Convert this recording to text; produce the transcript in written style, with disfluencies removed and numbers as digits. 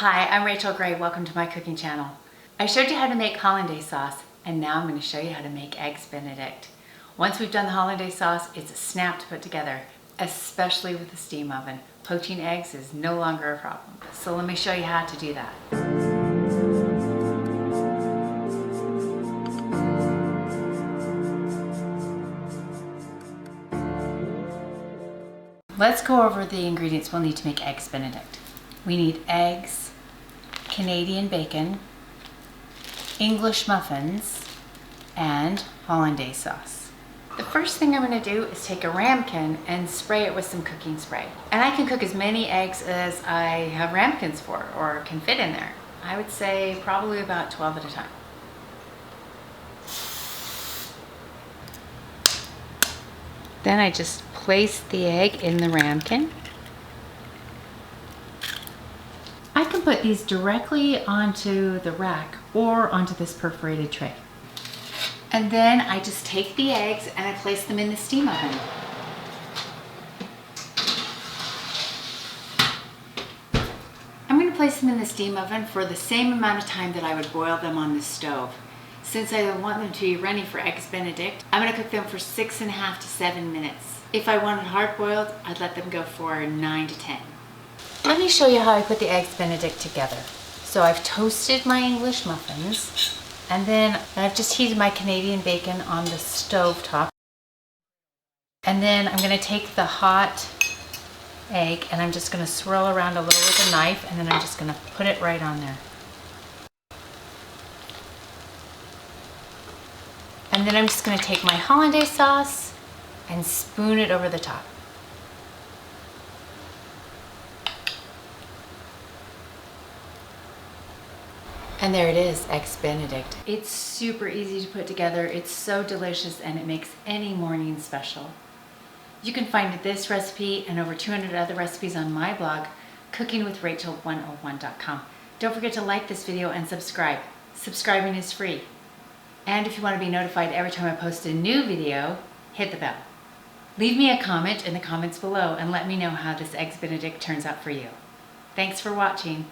Hi, I'm Rachel Gray. Welcome to my cooking channel. I showed you how to make Hollandaise sauce, and now I'm going to show you how to make eggs Benedict. Once we've done the Hollandaise sauce, it's a snap to put together, especially with the steam oven. Poaching eggs is no longer a problem. So let me show you how to do that. Let's go over the ingredients we'll need to make eggs Benedict. We need eggs, Canadian bacon, English muffins, and Hollandaise sauce. The first thing I'm going to do is take a ramekin and spray it with some cooking spray. And I can cook as many eggs as I have ramekins for, or can fit in there. I would say probably about 12 at a time. Then I just place the egg in the ramekin. I can put these directly onto the rack or onto this perforated tray. And then I just take the eggs and I place them in the steam oven. I'm going to place them in the steam oven for the same amount of time that I would boil them on the stove. Since I want them to be ready for eggs Benedict, I'm going to cook them for 6.5 to 7 minutes. If I wanted hard boiled, I'd let them go for 9 to 10. Let me show you how I put the eggs Benedict together. So I've toasted my English muffins, and then I've just heated my Canadian bacon on the stove top. And then I'm going to take the hot egg and I'm just going to swirl around a little with a knife, and then I'm just going to put it right on there. And then I'm just going to take my Hollandaise sauce and spoon it over the top. And there it is, eggs Benedict. It's super easy to put together, it's so delicious, and it makes any morning special. You can find this recipe and over 200 other recipes on my blog, cookingwithrachel101.com. Don't forget to like this video and subscribe. Subscribing is free. And if you want to be notified every time I post a new video, hit the bell. Leave me a comment in the comments below and let me know how this eggs Benedict turns out for you. Thanks for watching.